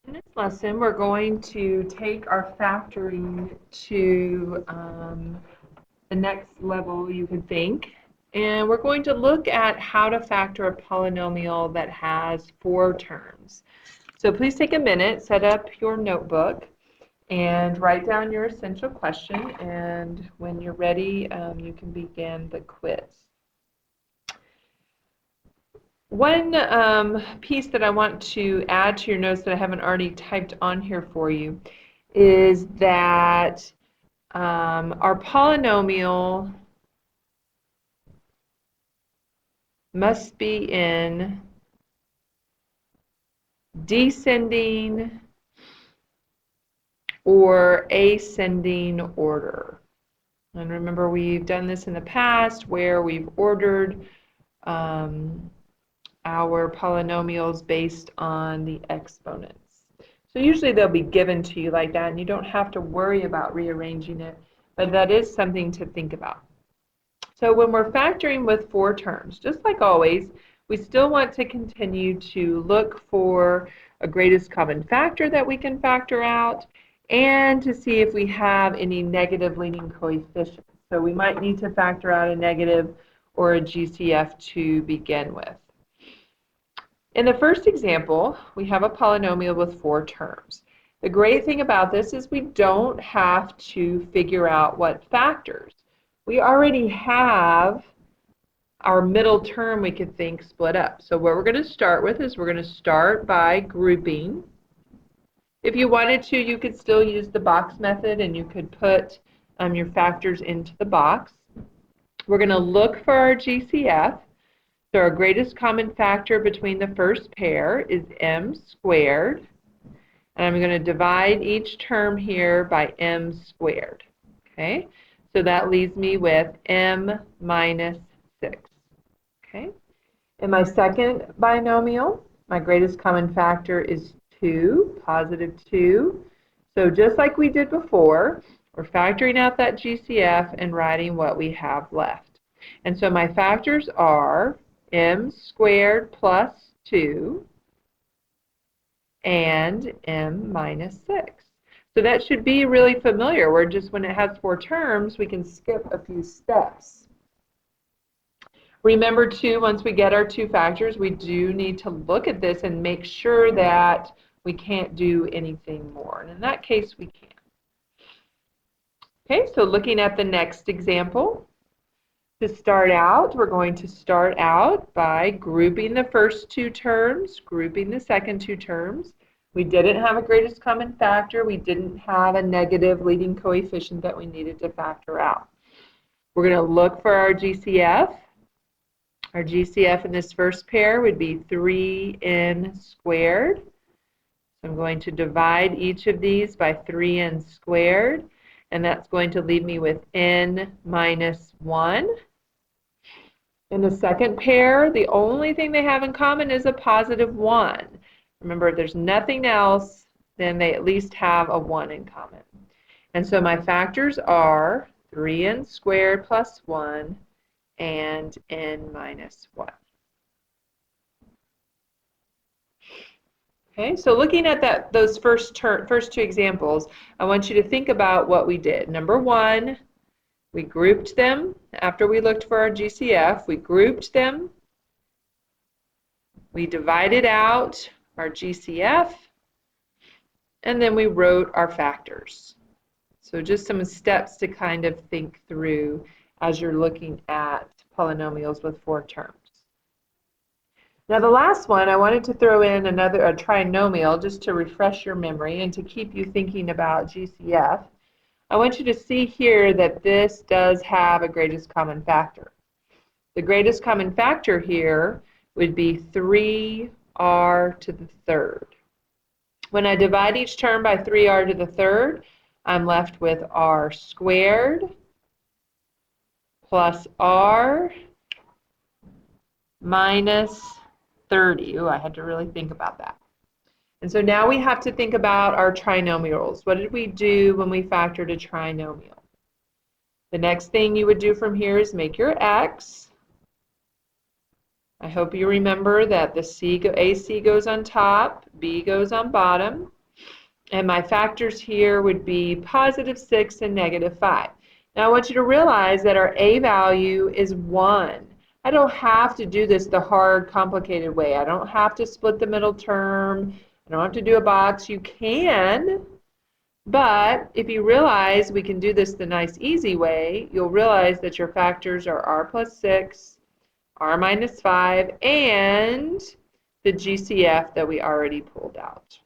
In this lesson, we're going to take our factoring to the next level you could think. And we're going to look at how to factor a polynomial that has 4 terms. So please take a minute, set up your notebook, and write down your essential question. And when you're ready, you can begin the quiz. One piece that I want to add to your notes that I haven't already typed on here for you is that our polynomial must be in descending or ascending order. And remember, we've done this in the past where we've ordered our polynomials based on the exponents. So usually they'll be given to you like that, and you don't have to worry about rearranging it, but that is something to think about. So when we're factoring with 4 terms, just like always, we still want to continue to look for a greatest common factor that we can factor out and to see if we have any negative leading coefficients. So we might need to factor out a negative or a GCF to begin with. In the first example, we have a polynomial with 4 terms. The great thing about this is we don't have to figure out what factors. We already have our middle term we could think split up. So what we're going to start with is we're going to start by grouping. If you wanted to, you could still use the box method and you could put your factors into the box. We're going to look for our GCF. So our greatest common factor between the first pair is m squared. And I'm going to divide each term here by m squared. Okay, so that leaves me with m minus 6. Okay, in my second binomial, my greatest common factor is 2, positive 2. So just like we did before, we're factoring out that GCF and writing what we have left. And so my factors are m squared plus 2 and m minus 6. So that should be really familiar. We're just, when it has 4 terms, we can skip a few steps. Remember too, once we get our 2 factors, we do need to look at this and make sure that we can't do anything more. And in that case, we can. Okay, so looking at the next example, to start out, we're going to start out by grouping the first 2 terms, grouping the second 2 terms. We didn't have a greatest common factor. We didn't have a negative leading coefficient that we needed to factor out. We're going to look for our GCF. Our GCF in this first pair would be 3n squared. So I'm going to divide each of these by 3n squared, and that's going to leave me with n minus 1. In the second pair, the only thing they have in common is a positive 1. Remember, if there's nothing else, then they at least have a 1 in common. And so my factors are 3n squared plus 1 and n minus 1. Okay, so looking at those first 2 examples, I want you to think about what we did. Number 1, we grouped them after we looked for our GCF. We grouped them. We divided out our GCF. And then we wrote our factors. So just some steps to kind of think through as you're looking at polynomials with 4 terms. Now the last one, I wanted to throw in a trinomial just to refresh your memory and to keep you thinking about GCF. I want you to see here that this does have a greatest common factor. The greatest common factor here would be 3r to the third. When I divide each term by 3r to the third, I'm left with r squared plus r minus 30. Oh, I had to really think about that. And so now we have to think about our trinomials. What did we do when we factored a trinomial? The next thing you would do from here is make your x. I hope you remember that the AC goes on top, B goes on bottom, and my factors here would be +6 and -5. Now I want you to realize that our A value is 1. I don't have to do this the hard, complicated way. I don't have to split the middle term. I don't have to do a box. You can, but if you realize we can do this the nice, easy way, you'll realize that your factors are R+6, R-5, and the GCF that we already pulled out.